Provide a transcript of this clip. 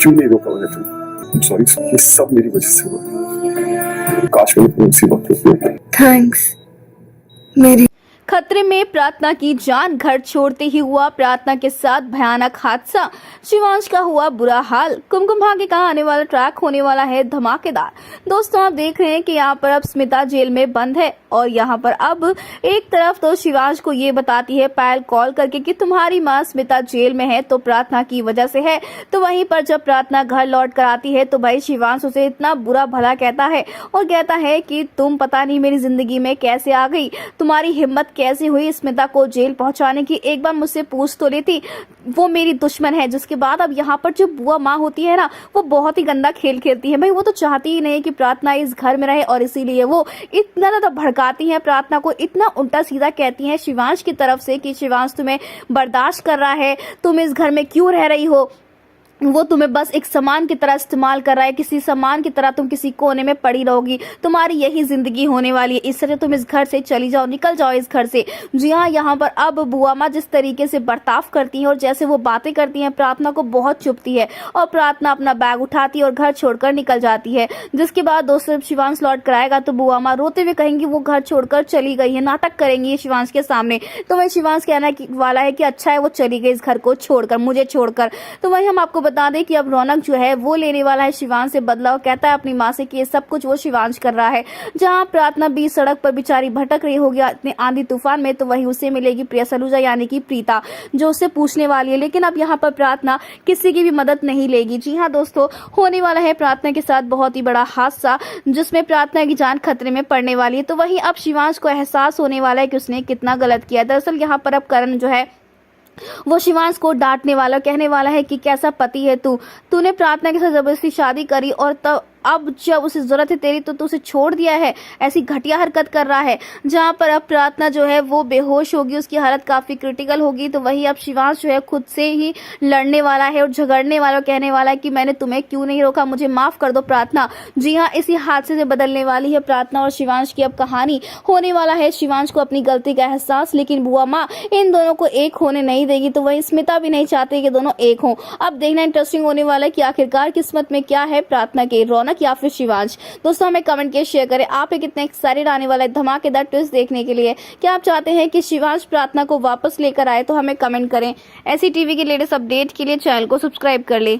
क्यों नहीं रोका मुझे तुम? सॉरी, ये सब मेरी वजह से हुआ। काश मैंने तुम्हें इसी वक्त रोक दिया। थैंक्स मेरी। खतरे में प्रार्थना की जान, घर छोड़ते ही हुआ प्रार्थना के साथ भयानक हादसा, शिवांश का हुआ बुरा हाल। कुमकुम भाग्य का आने वाला ट्रैक होने वाला है धमाकेदार। दोस्तों आप देख रहे हैं कि यहाँ पर अब स्मिता जेल में बंद है और यहाँ पर अब एक तरफ तो शिवांश को ये बताती है पायल कॉल करके कि तुम्हारी माँ स्मिता जेल में है तो प्रार्थना की वजह से है। तो वहीं पर जब प्रार्थना घर लौट कर आती है तो भाई शिवांश उसे इतना बुरा भला कहता है और कहता है कि तुम पता नहीं मेरी जिंदगी में कैसे आ गई, तुम्हारी हिम्मत कैसे हुई स्मिता को जेल पहुंचाने की, एक बार मुझसे पूछ तो लेती, वो मेरी दुश्मन है। जिसके बाद अब यहाँ पर जो बुआ माँ होती है ना, वो बहुत ही गंदा खेल खेलती है। भाई वो तो चाहती ही नहीं कि प्रार्थना इस घर में रहे और इसीलिए वो इतना ज्यादा भड़काती है प्रार्थना को, इतना उल्टा सीधा कहती है शिवांश की तरफ से कि शिवांश तुम्हें बर्दाश्त कर रहा है, तुम इस घर में क्यों रह रही हो, वो तुम्हें बस एक सामान की तरह इस्तेमाल कर रहा है, किसी सामान की तरह तुम किसी कोने में पड़ी रहोगी, तुम्हारी यही जिंदगी होने वाली है, इस तरह तुम इस घर से चली जाओ, निकल जाओ इस घर से। जी हाँ, यहाँ पर अब बुआ माँ जिस तरीके से बर्ताव करती हैं और जैसे वो बातें करती हैं प्रार्थना को बहुत चुभती है और प्रार्थना अपना बैग उठाती है और घर छोड़कर निकल जाती है। जिसके बाद दोस्तों शिवांश लौट कर आएगा तो बुआ माँ रोते हुए कहेंगी वो घर छोड़कर चली गई है, नाटक करेंगी शिवांश के सामने। तो वही शिवांश कहना वाला है कि अच्छा है वो चली गई इस घर को छोड़कर, मुझे छोड़कर। तो वही हम आपको बता दें कि अब रौनक जो है वो लेने वाला है शिवांश से बदला और कहता है अपनी माँ से कि ये सब कुछ वो शिवांश कर रहा है। जहां प्रार्थना बीच सड़क पर बेचारी भटक रही होगी इतने आंधी तूफान में, तो वही उसे मिलेगी प्रिया सलूजा यानी कि प्रीता, जो उससे पूछने वाली है। लेकिन अब यहाँ पर प्रार्थना किसी की भी मदद नहीं लेगी। जी हाँ दोस्तों, होने वाला है प्रार्थना के साथ बहुत ही बड़ा हादसा जिसमें प्रार्थना की जान खतरे में पड़ने वाली है। तो वही अब शिवांश को एहसास होने वाला है कि उसने कितना गलत किया। दरअसल यहाँ पर अब करण जो है वो शिवांश को डांटने वाला, कहने वाला है कि कैसा पति है तूने प्रार्थना के साथ जबरदस्ती शादी करी और तब अब जब उसे जरूरत है तेरी तो तू उसे छोड़ दिया है, ऐसी घटिया हरकत कर रहा है। जहां पर अब प्रार्थना जो है वो बेहोश होगी, उसकी हालत काफी क्रिटिकल होगी। तो वही अब शिवांश जो है खुद से ही लड़ने वाला है और झगड़ने वाला, कहने वाला है कि मैंने तुम्हें क्यों नहीं रोका, मुझे माफ कर दो प्रार्थना। जी हाँ, इसी हादसे से बदलने वाली है प्रार्थना और शिवांश की अब कहानी। होने वाला है शिवांश को अपनी गलती का एहसास, लेकिन बुआ माँ इन दोनों को एक होने नहीं देगी। तो वही स्मिता भी नहीं चाहती कि दोनों एक हों। अब देखना इंटरेस्टिंग होने वाला है कि आखिरकार किस्मत में क्या है प्रार्थना के, रौनक या फिर शिवांश। दोस्तों हमें कमेंट के शेयर करें आप कितने एक्साइटेड आने वाला है धमाकेदार ट्विस्ट देखने के लिए। क्या आप चाहते हैं कि शिवांश प्रार्थना को वापस लेकर आए? तो हमें कमेंट करें। ऐसी टीवी के लेटेस्ट अपडेट के लिए चैनल को सब्सक्राइब कर ले।